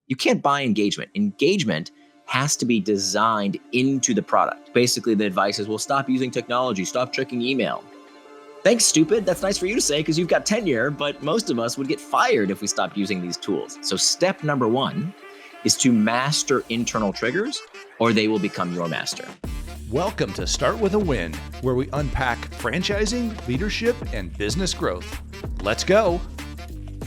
You can't buy engagement. Engagement has to be designed into the product. Basically, the advice is, well, stop using technology, stop checking email. Thanks, stupid. That's nice for you to say because you've got tenure, but most of us would get fired if we stopped using these tools. So step number one is to master internal triggers, or they will become your master. Welcome to Start With a Win, where we unpack franchising, leadership, and business growth. Let's go.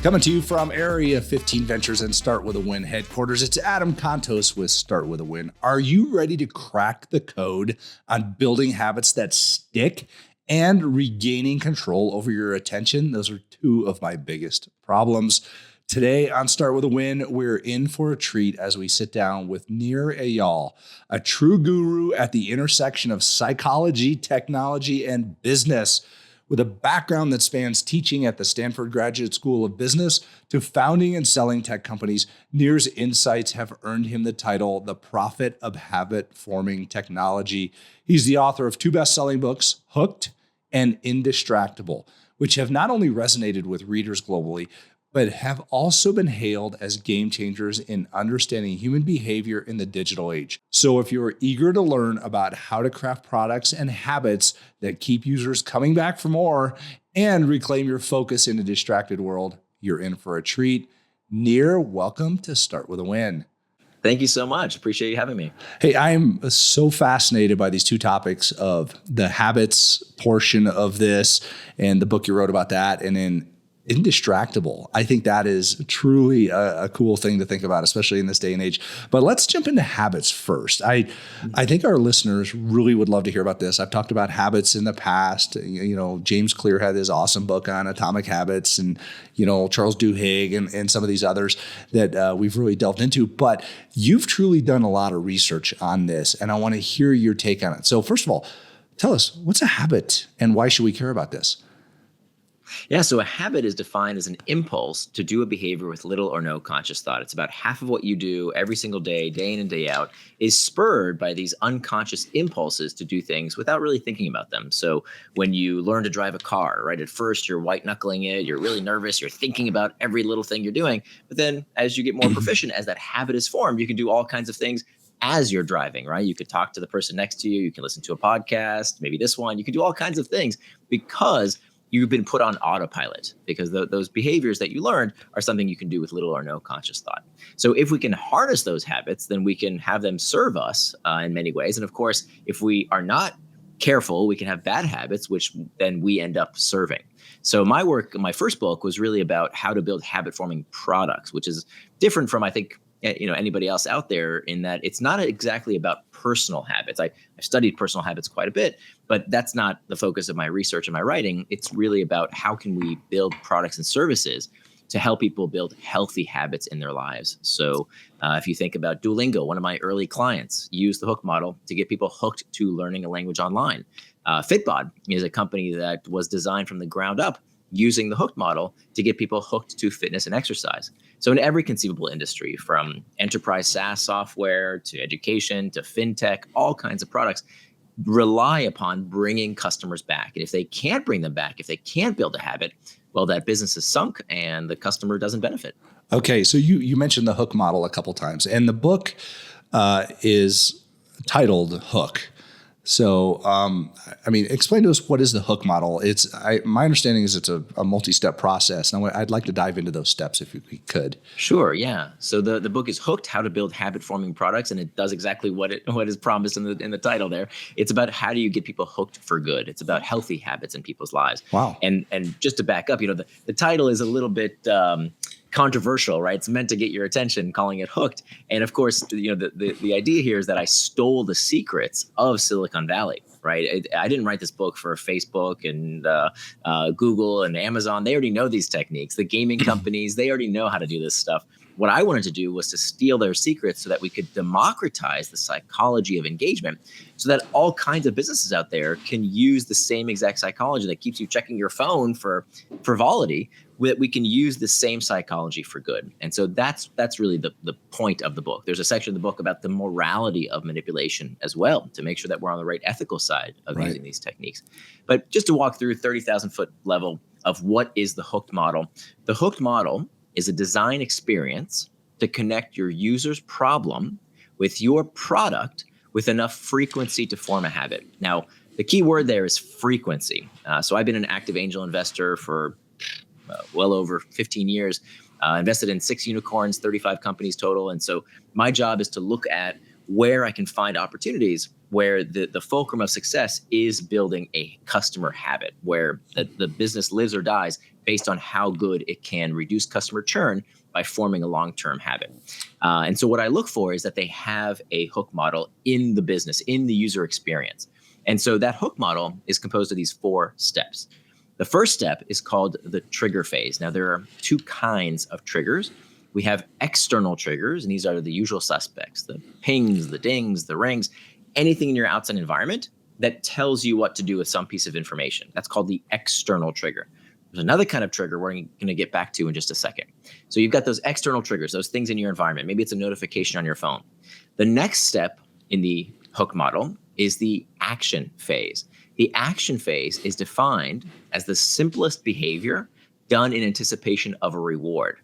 Coming to you from Area 15 Ventures and Start With a Win headquarters, it's Adam Contos with Start With a Win. Are you ready to crack the code on building habits that stick and regaining control over your attention? Those are two of my biggest problems. Today on Start With a Win, we're in for a treat as we sit down with Nir Eyal, a true guru at the intersection of psychology, technology, and business. With a background that spans teaching at the Stanford Graduate School of Business to founding and selling tech companies, Nir's insights have earned him the title, The Prophet of Habit-Forming Technology. He's the author of two best-selling books, Hooked and Indistractable, which have not only resonated with readers globally, but have also been hailed as game changers in understanding human behavior in the digital age. So if you're eager to learn about how to craft products and habits that keep users coming back for more and reclaim your focus in a distracted world, you're in for a treat. Nir, welcome to Start With a Win. Thank you so much. Appreciate you having me. Hey, I'm so fascinated by these two topics of the habits portion of this and the book you wrote about that, and then Indistractable. I think that is truly a cool thing to think about, especially in this day and age. But let's jump into habits first. I think our listeners really would love to hear about this. I've talked about habits in the past. You know, James Clear had his awesome book on atomic habits, and, you know, Charles Duhigg and some of these others that we've really delved into. But you've truly done a lot of research on this, and I want to hear your take on it. So first of all, tell us, what's a habit and why should we care about this? Yeah, so a habit is defined as an impulse to do a behavior with little or no conscious thought. It's about half of what you do every single day, day in and day out, is spurred by these unconscious impulses to do things without really thinking about them. So when you learn to drive a car, right, at first you're white knuckling it, you're really nervous, you're thinking about every little thing you're doing. But then as you get more proficient, as that habit is formed, you can do all kinds of things as you're driving, right? You could talk to the person next to you, you can listen to a podcast, maybe this one, you can do all kinds of things because you've been put on autopilot, because those behaviors that you learned are something you can do with little or no conscious thought. So if we can harness those habits, then we can have them serve us in many ways. And of course, if we are not careful, we can have bad habits, which then we end up serving. So my work, my first book was really about how to build habit-forming products, which is different from, I think, anybody else out there, in that it's not exactly about personal habits. I've studied personal habits quite a bit, but that's not the focus of my research and my writing. It's really about how can we build products and services to help people build healthy habits in their lives. So if you think about Duolingo, one of my early clients used the hook model to get people hooked to learning a language online. Fitbod is a company that was designed from the ground up using the hooked model to get people hooked to fitness and exercise. So in every conceivable industry, from enterprise SaaS software to education to fintech, all kinds of products rely upon bringing customers back. And if they can't bring them back, if they can't build a habit, well, that business is sunk and the customer doesn't benefit. Okay, so you mentioned the hook model a couple times, and the book is titled Hook. So, explain to us, what is the hook model? My understanding is it's a multi-step process, and I'd like to dive into those steps if we could. Sure, yeah. So the book is Hooked: How to Build Habit-Forming Products, and it does exactly what is promised in the title there. It's about how do you get people hooked for good. It's about healthy habits in people's lives. Wow. And just to back up, the title is a little bit controversial, right? It's meant to get your attention, calling it Hooked. And of course, the idea here is that I stole the secrets of Silicon Valley, right? I didn't write this book for Facebook and Google and Amazon. They already know these techniques. The gaming companies, they already know how to do this stuff. What I wanted to do was to steal their secrets so that we could democratize the psychology of engagement, so that all kinds of businesses out there can use the same exact psychology that keeps you checking your phone for frivolity, that we can use the same psychology for good. And so that's really the point of the book. There's a section of the book about the morality of manipulation as well, to make sure that we're on the right ethical side of using these techniques. But just to walk through 30,000 foot level of what is the hooked model. The hooked model is a design experience to connect your user's problem with your product with enough frequency to form a habit. Now, the key word there is frequency. So I've been an active angel investor for well over 15 years, invested in 6 unicorns, 35 companies total. And so my job is to look at where I can find opportunities where the fulcrum of success is building a customer habit, where the business lives or dies based on how good it can reduce customer churn by forming a long-term habit. And so what I look for is that they have a hook model in the business, in the user experience. And so that hook model is composed of these 4 steps. The first step is called the trigger phase. Now, there are 2 kinds of triggers. We have external triggers, and these are the usual suspects, the pings, the dings, the rings, anything in your outside environment that tells you what to do with some piece of information. That's called the external trigger. There's another kind of trigger we're going to get back to in just a second. So you've got those external triggers, those things in your environment. Maybe it's a notification on your phone. The next step in the hook model is the action phase. The action phase is defined as the simplest behavior done in anticipation of a reward.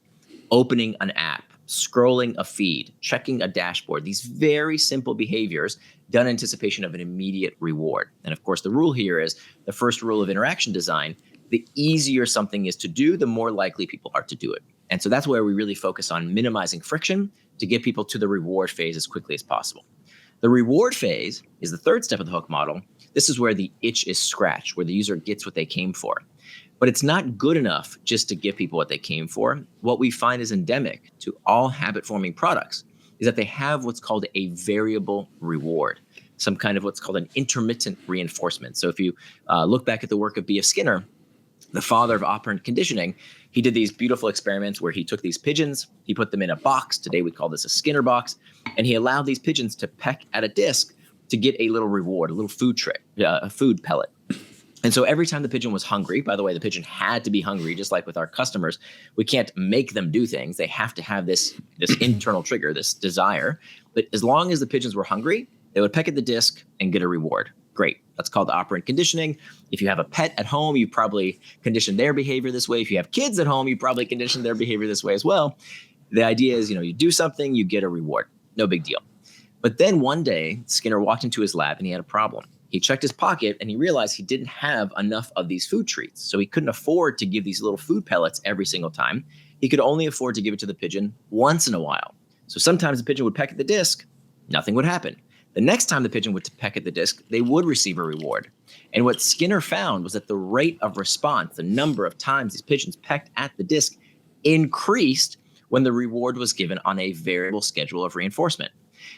Opening an app, scrolling a feed, checking a dashboard, these very simple behaviors done in anticipation of an immediate reward. And of course, the rule here is the first rule of interaction design: the easier something is to do, the more likely people are to do it. And so that's where we really focus on minimizing friction to get people to the reward phase as quickly as possible. The reward phase is the third step of the hook model. This is where the itch is scratched, where the user gets what they came for. But it's not good enough just to give people what they came for. What we find is endemic to all habit-forming products is that they have what's called a variable reward, some kind of what's called an intermittent reinforcement. So if you look back at the work of B.F. Skinner, the father of operant conditioning, he did these beautiful experiments where he took these pigeons, he put them in a box. Today we call this a Skinner box. And he allowed these pigeons to peck at a disc to get a little reward, a little food a food pellet. And so every time the pigeon was hungry, by the way, the pigeon had to be hungry, just like with our customers. We can't make them do things. They have to have this internal trigger, this desire. But as long as the pigeons were hungry, they would peck at the disc and get a reward. Great. That's called operant conditioning. If you have a pet at home, you probably conditioned their behavior this way. If you have kids at home, you probably conditioned their behavior this way as well. The idea is, you do something, you get a reward. No big deal. But then one day, Skinner walked into his lab and he had a problem. He checked his pocket and he realized he didn't have enough of these food treats. So he couldn't afford to give these little food pellets every single time. He could only afford to give it to the pigeon once in a while. So sometimes the pigeon would peck at the disc, nothing would happen. The next time the pigeon would peck at the disc, they would receive a reward. And what Skinner found was that the rate of response, the number of times these pigeons pecked at the disc, increased when the reward was given on a variable schedule of reinforcement.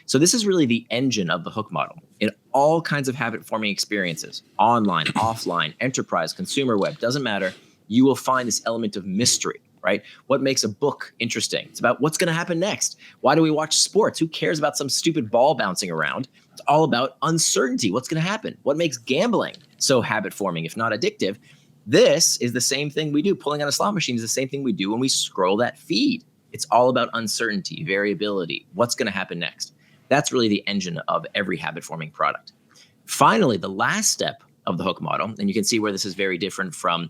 So this is really the engine of the hook model. In all kinds of habit-forming experiences, online, offline, enterprise, consumer web, doesn't matter, you will find this element of mystery, right? What makes a book interesting? It's about what's going to happen next. Why do we watch sports? Who cares about some stupid ball bouncing around? It's all about uncertainty. What's going to happen? What makes gambling so habit-forming, if not addictive? This is the same thing we do. Pulling on a slot machine is the same thing we do when we scroll that feed. It's all about uncertainty, variability, what's going to happen next. That's really the engine of every habit-forming product. Finally, the last step of the hook model, and you can see where this is very different from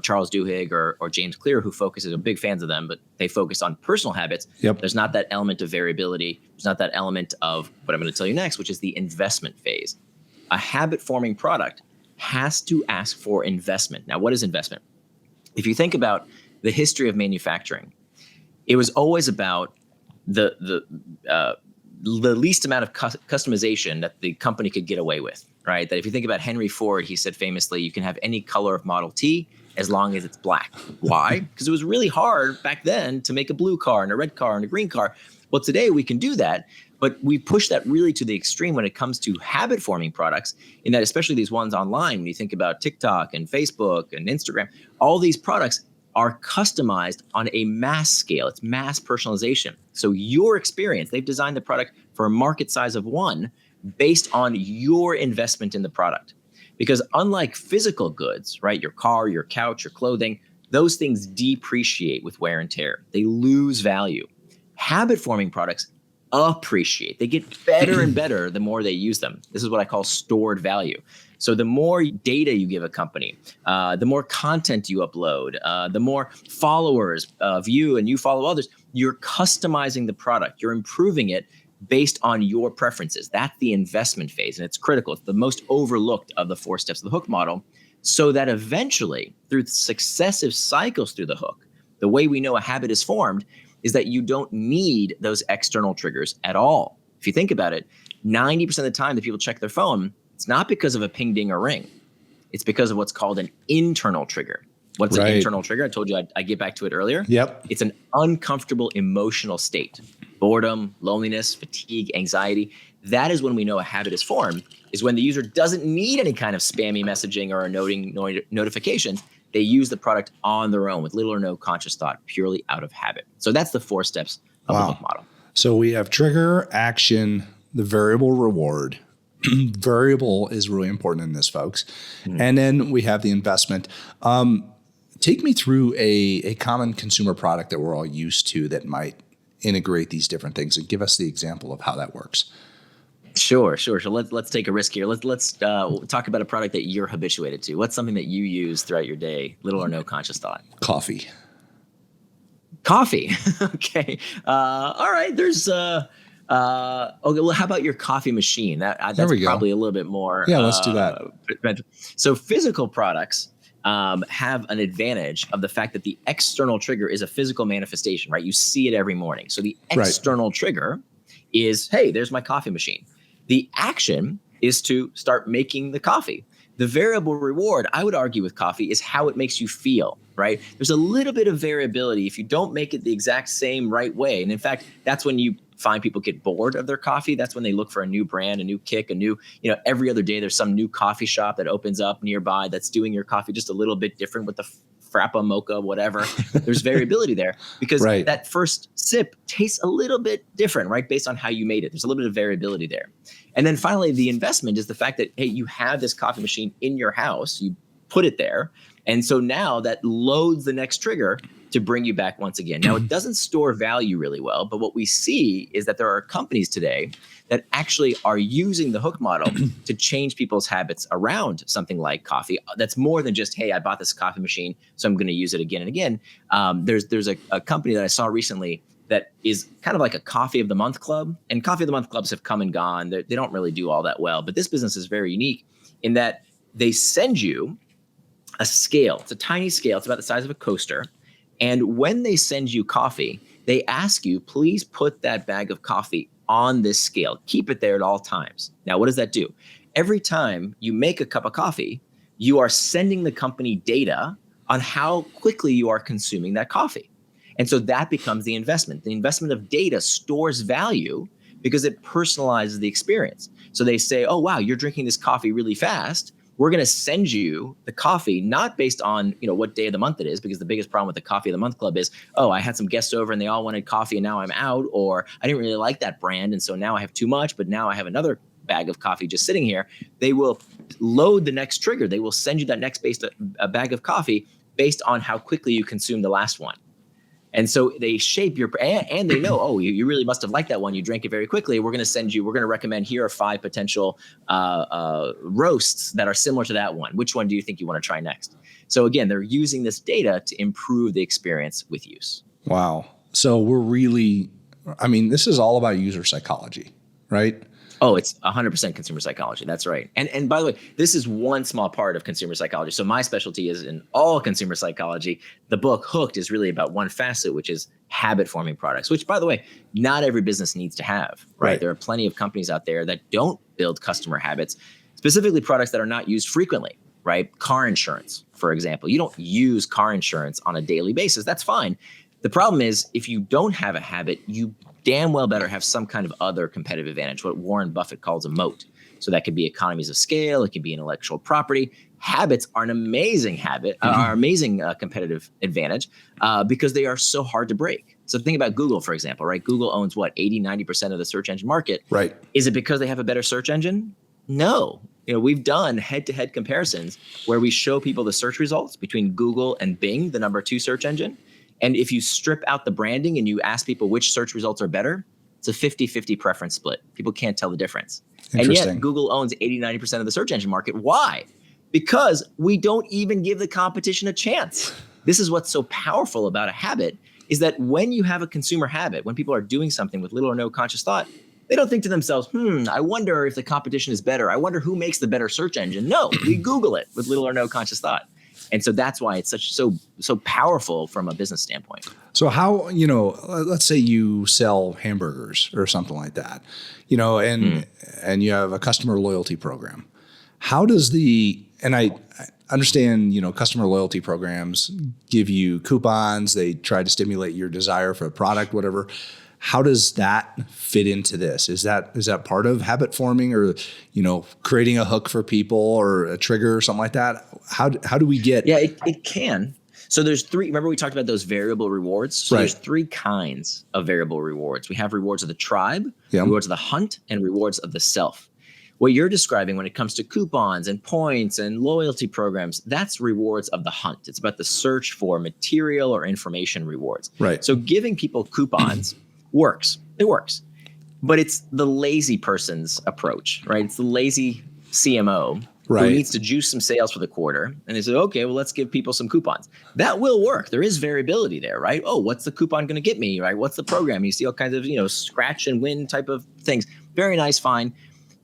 Charles Duhigg or James Clear, who focuses, I'm big fans of them, but they focus on personal habits. Yep. There's not that element of variability. There's not that element of what I'm going to tell you next, which is the investment phase. A habit-forming product has to ask for investment. Now, what is investment? If you think about the history of manufacturing, it was always about the least amount of customization that the company could get away with, right? That if you think about Henry Ford, he said famously, you can have any color of Model T as long as it's black. Why? Because it was really hard back then to make a blue car and a red car and a green car. Well, today we can do that, but we push that really to the extreme when it comes to habit-forming products, in that especially these ones online, when you think about TikTok and Facebook and Instagram, all these products are customized on a mass scale. It's mass personalization. So your experience, they've designed the product for a market size of 1 based on your investment in the product. Because unlike physical goods, right, your car, your couch, your clothing, those things depreciate with wear and tear. They lose value. Habit-forming products appreciate. They get better and better the more they use them. This is what I call stored value. So the more data you give a company, the more content you upload, the more followers of you and you follow others, you're customizing the product, you're improving it based on your preferences. That's the investment phase, and it's critical. It's the most overlooked of the 4 steps of the hook model, so that eventually, through successive cycles through the hook, the way we know a habit is formed is that you don't need those external triggers at all. If you think about it, 90% of the time that people check their phone, it's not because of a ping, ding, or ring. It's because of what's called an internal trigger. What's an internal trigger? I told you I'd get back to it earlier. Yep. It's an uncomfortable emotional state. Boredom, loneliness, fatigue, anxiety. That is when we know a habit is formed, is when the user doesn't need any kind of spammy messaging or notifications. They use the product on their own with little or no conscious thought, purely out of habit. So that's the 4 steps of the hook model. So we have trigger, action, the variable reward. Variable is really important in this, folks. And then we have the investment. Take me through a common consumer product that we're all used to that might integrate these different things, and give us the example of how that works. Sure. So let's take a risk here. Let's talk about a product that you're habituated to. What's something that you use throughout your day, little or no conscious thought? Coffee. Okay. All right. There's okay. Well, how about your coffee machine? That's probably a little bit more. Yeah, let's do that. So physical products have an advantage of the fact that the external trigger is a physical manifestation, right? You see it every morning. So the external trigger is, hey, there's my coffee machine. The action is to start making the coffee. The variable reward, I would argue with coffee, is how it makes you feel, right? There's a little bit of variability if you don't make it the exact same right way. And in fact, that's when you find people get bored of their coffee. That's when they look for a new brand, a new kick, a new, every other day there's some new coffee shop that opens up nearby that's doing your coffee just a little bit different with the frappa, mocha, whatever. There's variability there because that first sip tastes a little bit different, right? Based on how you made it. There's a little bit of variability there. And then finally, the investment is the fact that, hey, you have this coffee machine in your house, you put it there. And so now that loads the next trigger to bring you back once again. Now, it doesn't store value really well, but what we see is that there are companies today that actually are using the hook model to change people's habits around something like coffee. That's more than just, hey, I bought this coffee machine, so I'm going to use it again and again. There's a company that I saw recently that is kind of like a coffee of the month club, and coffee of the month clubs have come and gone. They don't really do all that well, but this business is very unique in that they send you a scale. It's a tiny scale. It's about the size of a coaster. And when they send you coffee, they ask you, please put that bag of coffee on this scale. Keep it there at all times. Now, what does that do? Every time you make a cup of coffee, you are sending the company data on how quickly you are consuming that coffee. And so that becomes the investment. The investment of data stores value because it personalizes the experience. So they say, oh, wow, you're drinking this coffee really fast. We're going to send you the coffee, not based on, what day of the month it is, because the biggest problem with the coffee of the month club is, oh, I had some guests over and they all wanted coffee and now I'm out, or I didn't really like that brand. And so now I have too much, but now I have another bag of coffee just sitting here. They will load the next trigger. They will send you that next a bag of coffee based on how quickly you consume the last one. And so they shape your, and they know, oh, you really must have liked that one. You drank it very quickly. We're going to recommend here are 5 potential roasts that are similar to that one. Which one do you think you want to try next? So again, they're using this data to improve the experience with use. Wow. So this is all about user psychology, right? Oh, it's 100% consumer psychology. That's right. And by the way, this is one small part of consumer psychology. So my specialty is in all consumer psychology. The book Hooked is really about one facet, which is habit forming products, which, by the way, not every business needs to have, right? There are plenty of companies out there that don't build customer habits, specifically products that are not used frequently, right? Car insurance, for example. You don't use car insurance on a daily basis. That's fine. The problem is if you don't have a habit, you damn well better have some kind of other competitive advantage, what Warren Buffett calls a moat. So that could be economies of scale. It could be intellectual property. Habits are an amazing competitive advantage because they are so hard to break. So think about Google, for example, right? Google owns 80-90% of the search engine market. Right. Is it because they have a better search engine? No. We've done head-to-head comparisons where we show people the search results between Google and Bing, the number 2 search engine. And if you strip out the branding and you ask people which search results are better, it's a 50-50 preference split. People can't tell the difference. And yet Google owns 80-90% of the search engine market. Why? Because we don't even give the competition a chance. This is what's so powerful about a habit, is that when you have a consumer habit, when people are doing something with little or no conscious thought, they don't think to themselves, I wonder if the competition is better. I wonder who makes the better search engine. No, we Google it with little or no conscious thought. And so that's why it's so powerful from a business standpoint. So how, let's say you sell hamburgers or something like that, and you have a customer loyalty program. How does I understand, customer loyalty programs give you coupons. They try to stimulate your desire for a product, whatever. How does that fit into this? Is that part of habit forming, or, creating a hook for people or a trigger or something like that? How do we get? Yeah, it can. So there's three. Remember we talked about those variable rewards? So There's three kinds of variable rewards. We have rewards of the tribe, rewards of the hunt, and rewards of the self. What you're describing when it comes to coupons and points and loyalty programs, that's rewards of the hunt. It's about the search for material or information rewards. Right. So giving people coupons works. It works. But it's the lazy person's approach, right? It's the lazy CMO who needs to juice some sales for the quarter. And they say, okay, well, let's give people some coupons. That will work. There is variability there, right? Oh, what's the coupon going to get me, right? What's the program? You see all kinds of, scratch and win type of things. Very nice, fine.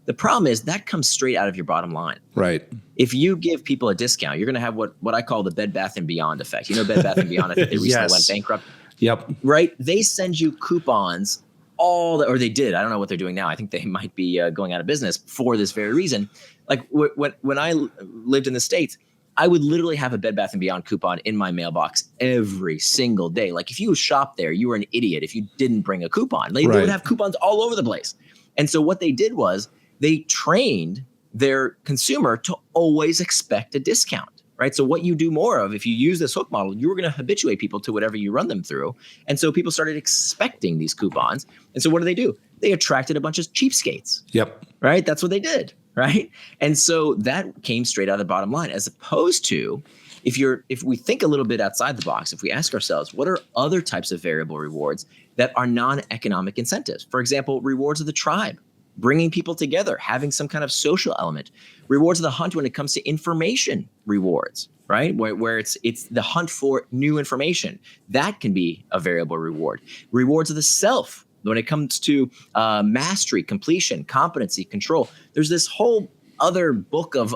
The problem is that comes straight out of your bottom line. Right. If you give people a discount, you're going to have what I call the Bed Bath & Beyond effect. Bed Bath & Beyond, I think they recently went bankrupt. Yep. Right? They send you coupons or they did. I don't know what they're doing now. I think they might be going out of business for this very reason. Like when I lived in the States, I would literally have a Bed Bath & Beyond coupon in my mailbox every single day. Like if you shop there, you were an idiot if you didn't bring a coupon. They would have coupons all over the place. And so what they did was they trained their consumer to always expect a discount, right? So what you do more of, if you use this hook model, you were going to habituate people to whatever you run them through. And so people started expecting these coupons. And so what do? They attracted a bunch of cheapskates. Yep. Right? That's what they did, right? And so that came straight out of the bottom line, as opposed to if we think a little bit outside the box, if we ask ourselves, what are other types of variable rewards that are non-economic incentives? For example, rewards of the tribe. Bringing people together, having some kind of social element. Rewards of the hunt when it comes to information rewards, right? Where it's the hunt for new information. That can be a variable reward. Rewards of the self when it comes to mastery, completion, competency, control. There's this whole other book of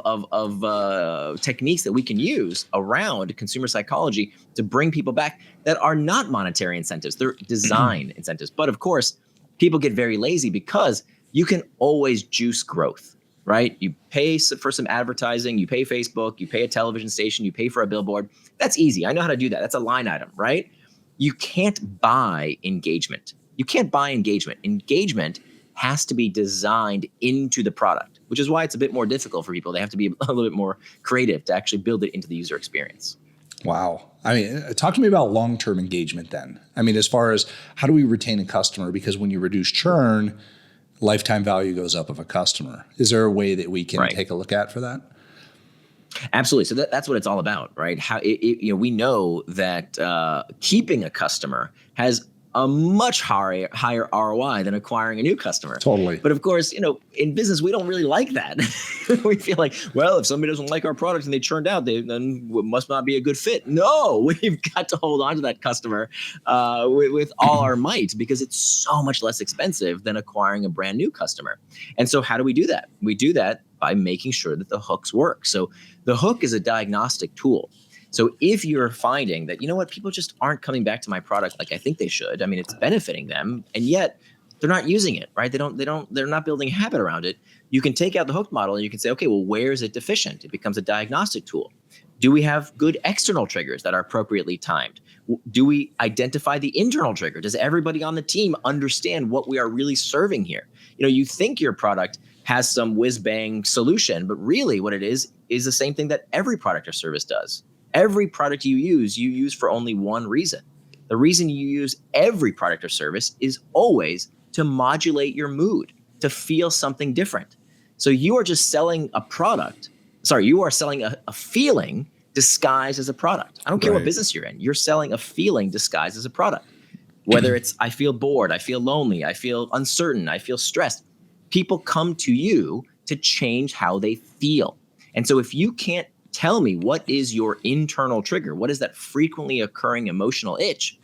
techniques that we can use around consumer psychology to bring people back that are not monetary incentives. They're design incentives. But of course, people get very lazy because you can always juice growth, right? You pay for some advertising, you pay Facebook, you pay a television station, you pay for a billboard. That's easy. I know how to do that. That's a line item, right? You can't buy engagement. Engagement has to be designed into the product, which is why it's a bit more difficult for people. They have to be a little bit more creative to actually build it into the user experience. Wow. I mean, talk to me about long-term engagement then. I mean, as far as how do we retain a customer? Because when you reduce churn, lifetime value goes up of a customer. Is there a way that we can take a look at for that? Absolutely. So that's what it's all about, right? How we know that keeping a customer has a much higher ROI than acquiring a new customer. Totally. But of course, in business, we don't really like that. We feel like, well, if somebody doesn't like our product and they churned out, then it must not be a good fit. No, we've got to hold on to that customer with all our might, because it's so much less expensive than acquiring a brand new customer. And so how do we do that? We do that by making sure that the hooks work. So the hook is a diagnostic tool. So if you're finding that, people just aren't coming back to my product like I think they should. I mean, it's benefiting them, and yet they're not using it, right? They're not building a habit around it. You can take out the hook model and you can say, okay, well, where is it deficient? It becomes a diagnostic tool. Do we have good external triggers that are appropriately timed? Do we identify the internal trigger? Does everybody on the team understand what we are really serving here? You think your product has some whiz-bang solution, but really what it is the same thing that every product or service does. Every product you use for only one reason. The reason you use every product or service is always to modulate your mood, to feel something different. So you are just selling a product. Sorry, you are selling a feeling disguised as a product. I don't care what business you're in. You're selling a feeling disguised as a product. Whether it's I feel bored, I feel lonely, I feel uncertain, I feel stressed. People come to you to change how they feel. And so if you can't tell me what is your internal trigger, what is that frequently occurring emotional itch,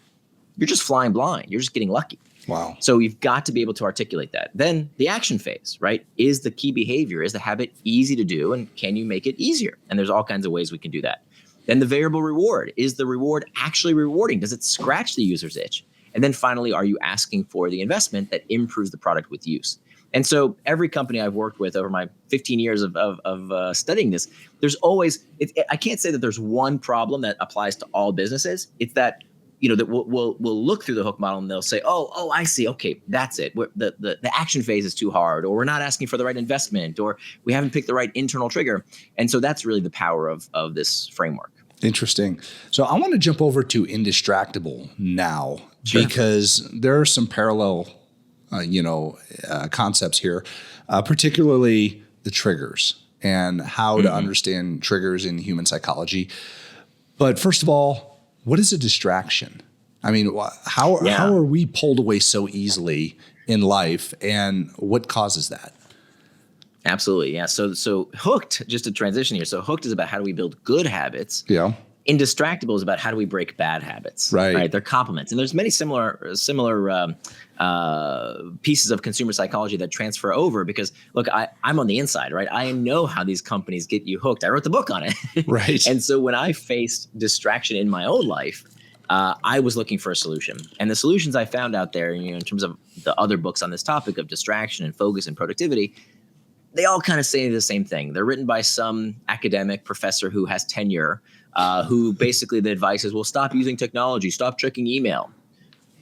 you're just flying blind. You're just getting lucky. Wow. So you've got to be able to articulate that. Then the action phase, right? Is the key behavior, is the habit easy to do, and can you make it easier? And there's all kinds of ways we can do that. Then the variable reward, is the reward actually rewarding? Does it scratch the user's itch? And then finally, are you asking for the investment that improves the product with use? And so every company I've worked with over my 15 years of studying this, there's always, I can't say that there's one problem that applies to all businesses. It's that, that we'll look through the hook model and they'll say, oh, I see. Okay, that's it. The action phase is too hard, or we're not asking for the right investment, or we haven't picked the right internal trigger. And so that's really the power of this framework. Interesting. So I want to jump over to Indistractable now, Sure. because there are some parallel, concepts here, particularly the triggers and how to understand triggers in human psychology. But first of all, what is a distraction? I mean, how are we pulled away so easily in life, and what causes that? Absolutely. Yeah. So Hooked, just to transition here. So Hooked is about how do we build good habits. Yeah. Indistractable is about how do we break bad habits. Right. They're complements. And there's many similar pieces of consumer psychology that transfer over because, look, I'm on the inside, right? I know how these companies get you hooked. I wrote the book on it. Right. And so when I faced distraction in my own life, I was looking for a solution. And the solutions I found out there, in terms of the other books on this topic of distraction and focus and productivity, they all kind of say the same thing. They're written by some academic professor who has tenure, who basically the advice is, well, stop using technology, stop checking email.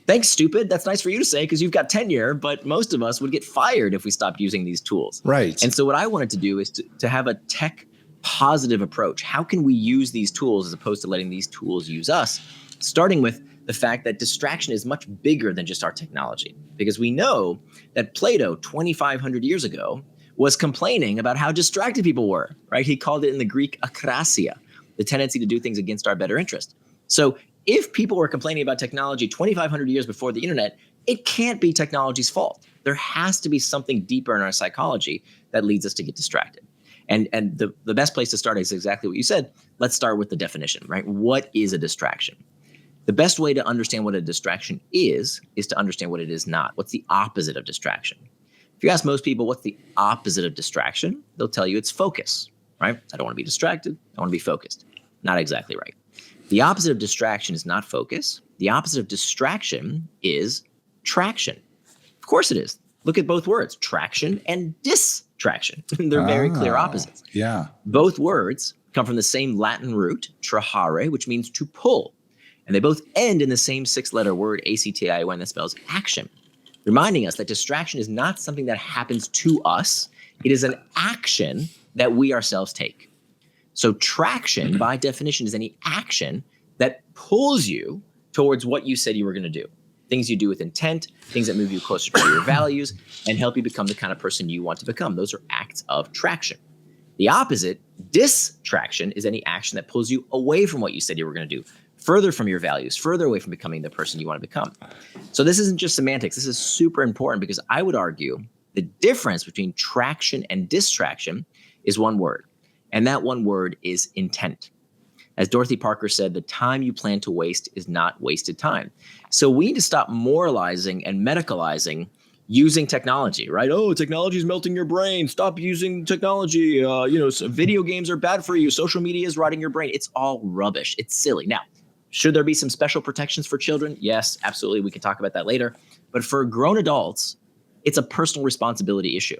Thanks, stupid. That's nice for you to say because you've got tenure, but most of us would get fired if we stopped using these tools. Right. And so what I wanted to do is to have a tech positive approach. How can we use these tools as opposed to letting these tools use us? Starting with the fact that distraction is much bigger than just our technology, because we know that Plato 2,500 years ago was complaining about how distracted people were, right? He called it in the Greek akrasia, the tendency to do things against our better interest. So if people were complaining about technology 2,500 years before the internet, it can't be technology's fault. There has to be something deeper in our psychology that leads us to get distracted. And the best place to start is exactly what you said. Let's start with the definition, right? What is a distraction? The best way to understand what a distraction is to understand what it is not. What's the opposite of distraction? If you ask most people what's the opposite of distraction, they'll tell you it's focus, right? I don't want to be distracted. I want to be focused. Not exactly right. The opposite of distraction is not focus. The opposite of distraction is traction. Of course it is. Look at both words, traction and distraction. They're very clear opposites. Yeah. Both words come from the same Latin root, trahare, which means to pull. And they both end in the same 6-letter word, A-C-T-I-O-N, that spells action, reminding us that distraction is not something that happens to us. It is an action that we ourselves take. So traction, by definition, is any action that pulls you towards what you said you were going to do. Things you do with intent, things that move you closer to your values, and help you become the kind of person you want to become. Those are acts of traction. The opposite, distraction, is any action that pulls you away from what you said you were going to do, further from your values, further away from becoming the person you want to become. So this isn't just semantics. This is super important because I would argue the difference between traction and distraction is one word. And that one word is intent. As Dorothy Parker said, the time you plan to waste is not wasted time. So we need to stop moralizing and medicalizing using technology, right? Oh, technology is melting your brain. Stop using technology. So video games are bad for you. Social media is rotting your brain. It's all rubbish. It's silly. Now, should there be some special protections for children? Yes, absolutely. We can talk about that later. But for grown adults, it's a personal responsibility issue.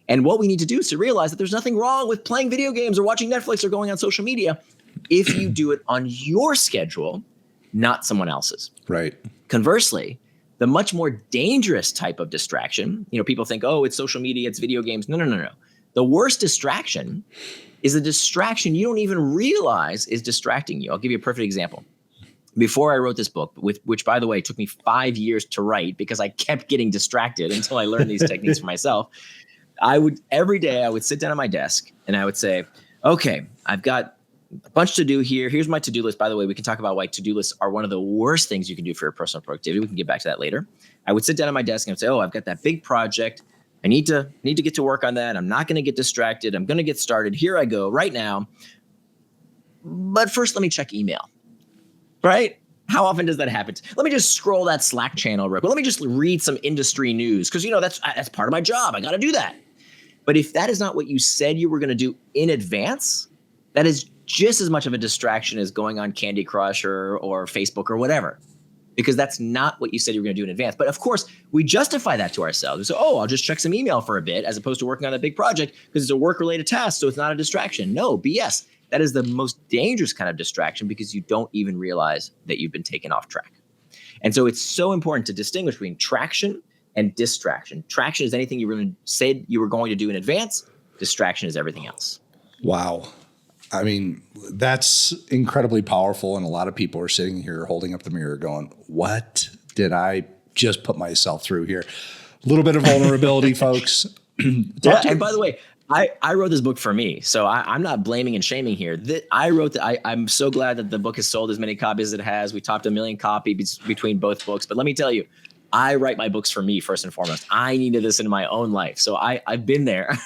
And what we need to do is to realize that there's nothing wrong with playing video games or watching Netflix or going on social media if you do it on your schedule, not someone else's. Right. Conversely, the much more dangerous type of distraction, people think, oh, it's social media, it's video games. No. The worst distraction is a distraction you don't even realize is distracting you. I'll give you a perfect example. Before I wrote this book, which, by the way, took me 5 years to write because I kept getting distracted until I learned these techniques for myself, every day I would sit down at my desk and I would say, okay, I've got a bunch to do here. Here's my to-do list. By the way, we can talk about why to-do lists are one of the worst things you can do for your personal productivity. We can get back to that later. I would sit down at my desk and I would say, oh, I've got that big project. I need to get to work on that. I'm not going to get distracted. I'm going to get started. Here I go right now. But first, let me check email. Right? How often does that happen? Let me just scroll that Slack channel real quick. Let me just read some industry news because, that's part of my job. I got to do that. But if that is not what you said you were going to do in advance, that is just as much of a distraction as going on Candy Crush or Facebook or whatever, because that's not what you said you were going to do in advance. But of course, we justify that to ourselves. We say, I'll just check some email for a bit as opposed to working on a big project because it's a work-related task, so it's not a distraction. No, BS. That is the most dangerous kind of distraction because you don't even realize that you've been taken off track. And so it's so important to distinguish between traction and distraction. Traction is anything you really said you were going to do in advance. Distraction is everything else. Wow. I mean, that's incredibly powerful. And a lot of people are sitting here holding up the mirror going, what did I just put myself through here? A little bit of vulnerability, folks. And by the way, I wrote this book for me, so I'm not blaming and shaming here. I'm so glad that the book has sold as many copies as it has. We topped 1 million copies between both books. But let me tell you, I write my books for me first and foremost. I needed this in my own life, so I've been there.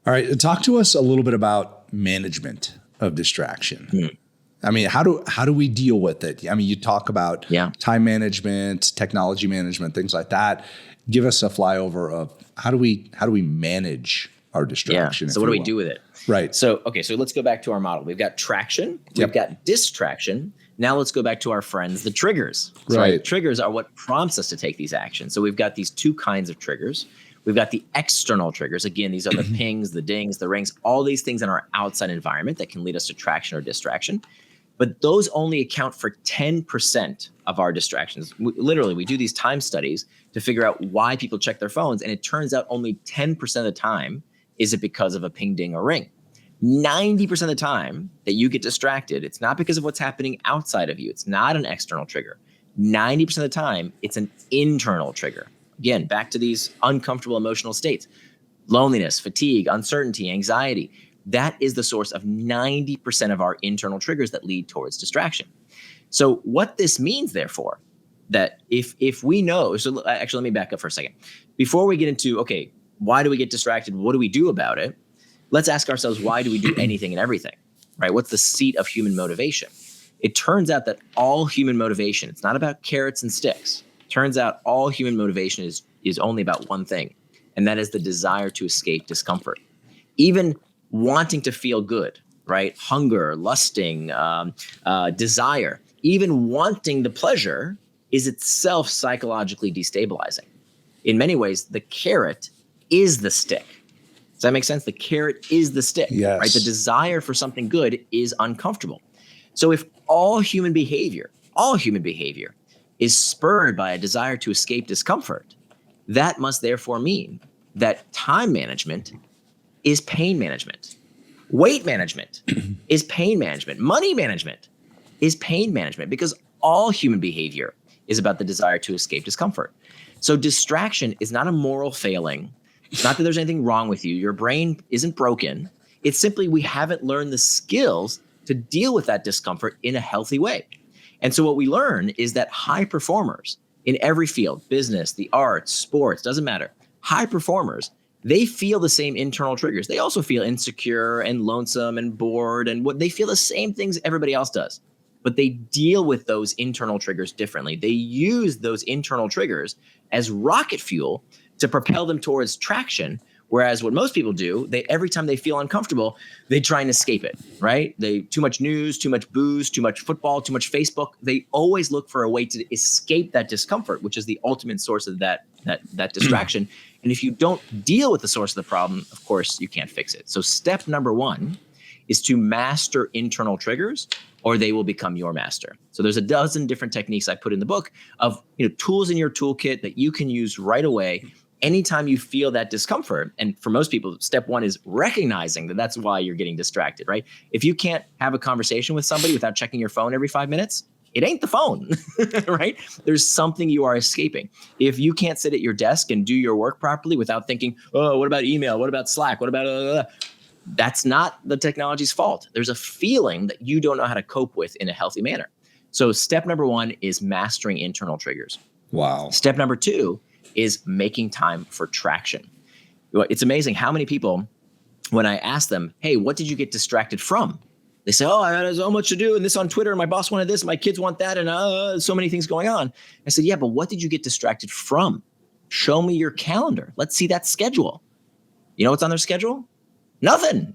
All right, talk to us a little bit about management of distraction. I mean, how do we deal with it? I mean, you talk about time management, technology management, things like that. Give us a flyover of how do we manage our distraction? So what do we do with it? Right. So let's go back to our model. We've got traction. We've got distraction. Now let's go back to our friends, the triggers. Right. Triggers are what prompts us to take these actions. So we've got these two kinds of triggers. We've got the external triggers. Again, these are the pings, the dings, the rings, all these things in our outside environment that can lead us to traction or distraction. But those only account for 10% of our distractions. Literally, we do these time studies to figure out why people check their phones. And it turns out only 10% of the time is it because of a ping, ding, or ring. 90% of the time that you get distracted, it's not because of what's happening outside of you. It's not an external trigger. 90% of the time, it's an internal trigger. Again, back to these uncomfortable emotional states. Loneliness, fatigue, uncertainty, anxiety. That is the source of 90% of our internal triggers that lead towards distraction. So what this means, therefore, that if we know, so actually, let me back up for a second. Before we get into, okay, why do we get distracted? What do we do about it? Let's ask ourselves, why do we do anything and everything, right? What's the seat of human motivation? It turns out that all human motivation, it's not about carrots and sticks. Turns out all human motivation is only about one thing, and that is the desire to escape discomfort. Even wanting to feel good, right? Hunger, lusting, desire, even wanting the pleasure is itself psychologically destabilizing. In many ways, the carrot is the stick. Does that make sense? The carrot is the stick, right? The desire for something good is uncomfortable. So if all human behavior is spurred by a desire to escape discomfort, that must therefore mean that time management is pain management. Weight management is pain management. Money management is pain management, because all human behavior is about the desire to escape discomfort. So distraction is not a moral failing. It's not that there's anything wrong with you. Your brain isn't broken. It's simply we haven't learned the skills to deal with that discomfort in a healthy way. And so what we learn is that high performers in every field, business, the arts, sports, doesn't matter. High performers, they feel the same internal triggers. They also feel insecure and lonesome and bored, and what they feel the same things everybody else does. But they deal with those internal triggers differently. They use those internal triggers as rocket fuel to propel them towards traction. Whereas what most people do, every time they feel uncomfortable, they try and escape it, right? Too much news, too much booze, too much football, too much Facebook. They always look for a way to escape that discomfort, which is the ultimate source of that distraction. And if you don't deal with the source of the problem, of course, you can't fix it. So step number one is to master internal triggers, or they will become your master. So there's a dozen different techniques I put in the book of tools in your toolkit that you can use right away anytime you feel that discomfort. And for most people, step one is recognizing that that's why you're getting distracted, right? If you can't have a conversation with somebody without checking your phone every 5 minutes, it ain't the phone, right? There's something you are escaping. If you can't sit at your desk and do your work properly without thinking, oh, what about email? What about Slack? What about, that's not the technology's fault. There's a feeling that you don't know how to cope with in a healthy manner. So step number one is mastering internal triggers. Wow. Step number two is making time for traction. It's amazing how many people, when I ask them, hey, what did you get distracted from? They say, oh, I got so much to do, and this on Twitter, and my boss wanted this, and my kids want that, and so many things going on. I said, yeah, but what did you get distracted from? Show me your calendar. Let's see that schedule. You know what's on their schedule? Nothing,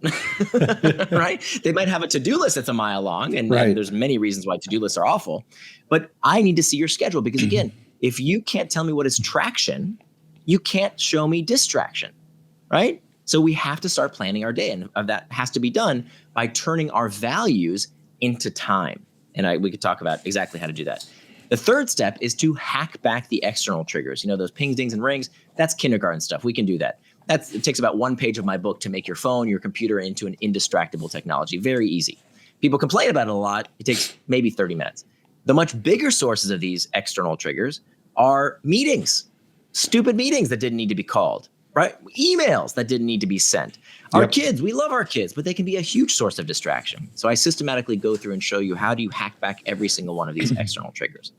right? They might have a to-do list that's a mile long, and there's many reasons why to-do lists are awful. But I need to see your schedule because, again, if you can't tell me what is traction, you can't show me distraction, right? So we have to start planning our day, and that has to be done by turning our values into time. And we could talk about exactly how to do that. The third step is to hack back the external triggers. You know, those pings, dings, and rings, that's kindergarten stuff. We can do that. It takes about one page of my book to make your phone, your computer into an indistractable technology. Very easy. People complain about it a lot. It takes maybe 30 minutes. The much bigger sources of these external triggers are meetings, stupid meetings that didn't need to be called, right? Emails that didn't need to be sent. Our kids, we love our kids, but they can be a huge source of distraction. So I systematically go through and show you how do you hack back every single one of these external triggers.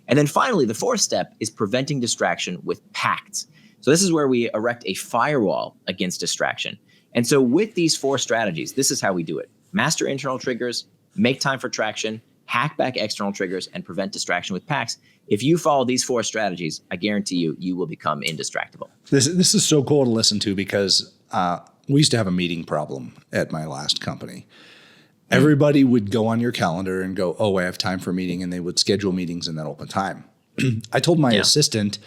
And then finally, the fourth step is preventing distraction with pacts. So this is where we erect a firewall against distraction. And so with these 4 strategies, this is how we do it. Master internal triggers, make time for traction, hack back external triggers, and prevent distraction with pacts. If you follow these 4 strategies, I guarantee you will become indistractable. This is so cool to listen to because we used to have a meeting problem at my last company. Everybody would go on your calendar and go, oh, I have time for a meeting, and they would schedule meetings in that open time. I told my assistant,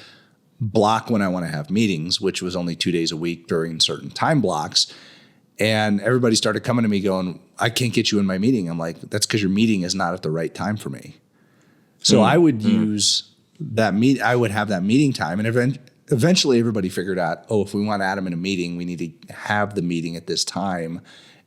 block when I want to have meetings, which was only 2 days a week during certain time blocks. And everybody started coming to me going, I can't get you in my meeting. I'm like, that's because your meeting is not at the right time for me. So I would use that I would have that meeting time. And eventually everybody figured out, oh, if we want Adam in a meeting, we need to have the meeting at this time.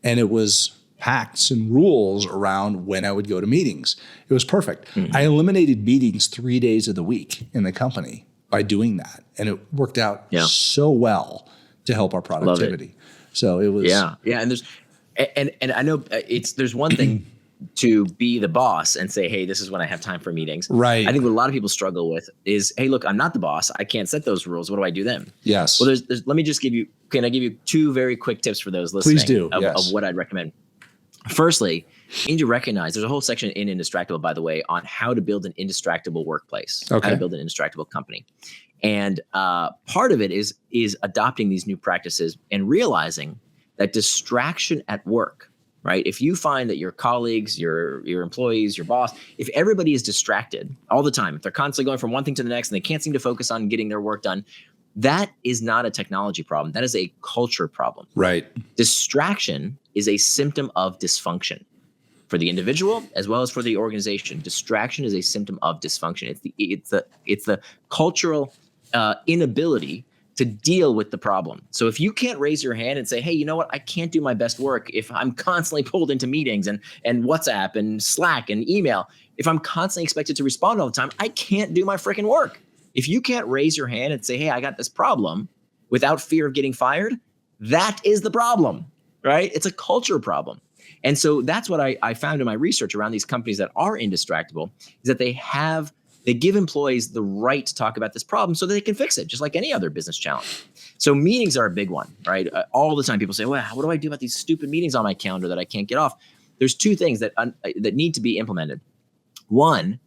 And it was pacts and rules around when I would go to meetings. It was perfect. I eliminated meetings 3 days of the week in the company by doing that. And it worked out so well to help our productivity. So it was. Yeah. And I know there's one thing to be the boss and say, hey, this is when I have time for meetings. Right. I think what a lot of people struggle with is, hey, look, I'm not the boss. I can't set those rules. What do I do then? Yes. Well, let me just can I give you 2 very quick tips for those listening? Please do. Of what I'd recommend. Firstly, you need to recognize there's a whole section in Indistractable, by the way, on how to build an indistractable workplace, how to build an indistractable company. And part of it is adopting these new practices and realizing that distraction at work, right? If you find that your colleagues, your employees, your boss, if everybody is distracted all the time, if they're constantly going from one thing to the next and they can't seem to focus on getting their work done, that is not a technology problem. That is a culture problem. Right. Distraction is a symptom of dysfunction for the individual as well as for the organization. Distraction is a symptom of dysfunction. It's the cultural inability to deal with the problem. So if you can't raise your hand and say, hey, you know what? I can't do my best work if I'm constantly pulled into meetings and WhatsApp and Slack and email. If I'm constantly expected to respond all the time, I can't do my freaking work. If you can't raise your hand and say, hey, I got this problem without fear of getting fired, that is the problem, right? It's a culture problem. And so that's what I found in my research around these companies that are indistractable is that they give employees the right to talk about this problem so that they can fix it, just like any other business challenge. So meetings are a big one, right? All the time people say, well, what do I do about these stupid meetings on my calendar that I can't get off? There's 2 things that need to be implemented. One,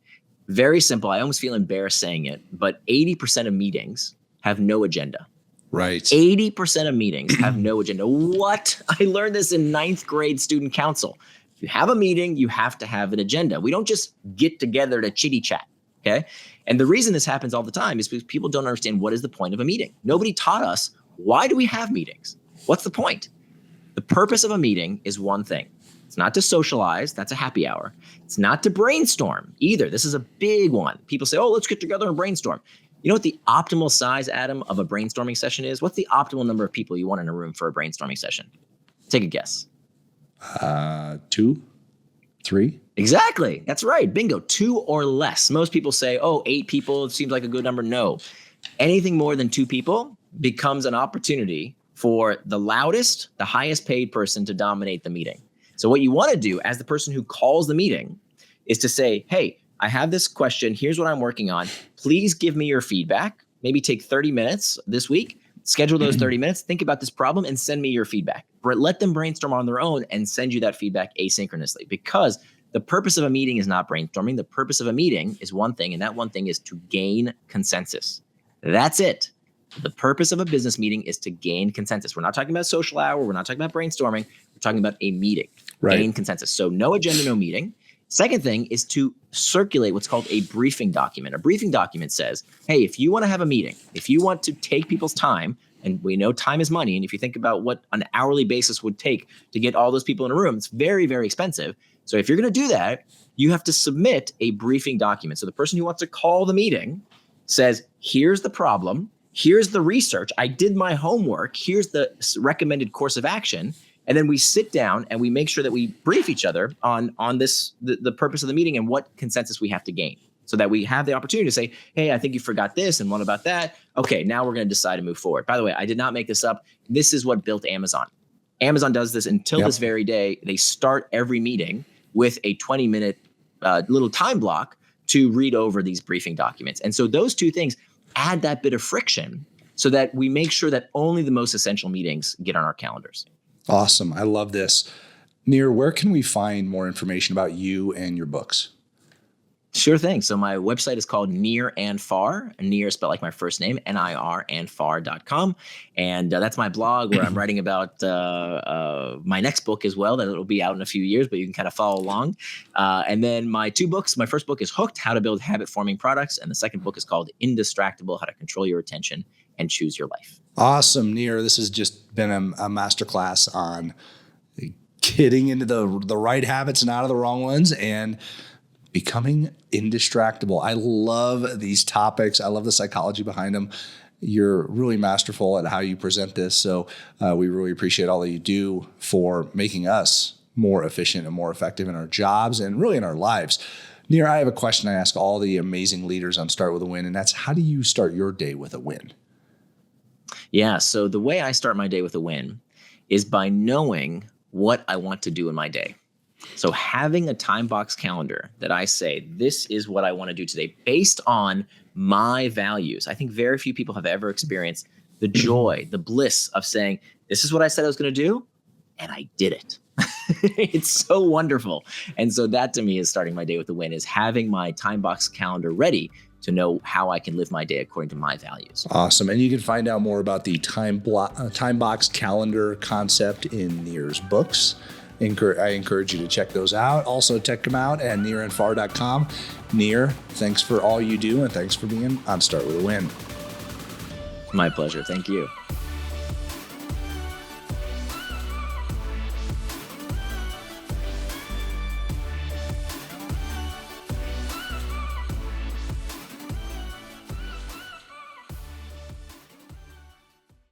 very simple. I almost feel embarrassed saying it, but 80% of meetings have no agenda. Right. 80% of meetings have no agenda. What? I learned this in 9th grade student council. If you have a meeting, you have to have an agenda. We don't just get together to chitty chat. Okay. And the reason this happens all the time is because people don't understand what is the point of a meeting. Nobody taught us, why do we have meetings? What's the point? The purpose of a meeting is one thing. It's not to socialize. That's a happy hour. It's not to brainstorm either. This is a big one. People say, oh, let's get together and brainstorm. You know what the optimal size, Adam, of a brainstorming session is? What's the optimal number of people you want in a room for a brainstorming session? Take a guess. 2, 3. Exactly. That's right. Bingo. 2 or less. Most people say, oh, 8 people. It seems like a good number. No. Anything more than 2 people becomes an opportunity for the loudest, the highest paid person to dominate the meeting. So what you want to do as the person who calls the meeting is to say, hey, I have this question. Here's what I'm working on. Please give me your feedback. Maybe take 30 minutes this week Schedule those 30 minutes, think about this problem, and send me your feedback. Let them brainstorm on their own and send you that feedback asynchronously, because the purpose of a meeting is not brainstorming. The purpose of a meeting is one thing, and that one thing is to gain consensus. That's it. The purpose of a business meeting is to gain consensus. We're not talking about social hour. We're not talking about brainstorming. We're talking about a meeting. Right. Gain consensus. So no agenda, no meeting. Second thing is to circulate what's called a briefing document. A briefing document says, hey, if you want to have a meeting, if you want to take people's time, and we know time is money, and if you think about what an hourly basis would take to get all those people in a room, it's very, very expensive. So if you're going to do that, you have to submit a briefing document. So the person who wants to call the meeting says, here's the problem, here's the research, I did my homework, here's the recommended course of action. And then we sit down and we make sure that we brief each other on this, the purpose of the meeting and what consensus we have to gain, so that we have the opportunity to say, hey, I think you forgot this and what about that? Okay, now we're going to decide to move forward. By the way, I did not make this up. This is what built Amazon. Amazon does this until this very day. They start every meeting with a 20-minute little time block to read over these briefing documents. And so those two things add that bit of friction so that we make sure that only the most essential meetings get on our calendars. Awesome. I love this. Nir, where can we find more information about you and your books? Sure thing. So my website is called Nir and Far. Nir spelled like my first name, Nir and Far.com. And that's my blog where I'm writing about my next book as well, that it'll be out in a few years, but you can kind of follow along. And then my two books, my first book is Hooked, How to Build Habit-Forming Products. And the second book is called Indistractable, How to Control Your Attention and Choose Your Life. Awesome, Nir. This has just been a masterclass on getting into the right habits and out of the wrong ones, and becoming indistractable. I love these topics. I love the psychology behind them. You're really masterful at how you present this. So we really appreciate all that you do for making us more efficient and more effective in our jobs and really in our lives. Nir, I have a question I ask all the amazing leaders on Start With a Win, and that's, how do you start your day with a win? Yeah. So the way I start my day with a win is by knowing what I want to do in my day. So having a time box calendar that I say, this is what I want to do today based on my values. I think very few people have ever experienced the joy, the bliss of saying, this is what I said I was going to do, and I did it. It's so wonderful. And so that to me is starting my day with a win, is having my time box calendar ready to know how I can live my day according to my values. Awesome. And you can find out more about the time box calendar concept in Nir's books. I encourage you to check those out. Also, check them out at nirandfar.com. Nir, thanks for all you do, and thanks for being on Start With a Win. My pleasure. Thank you.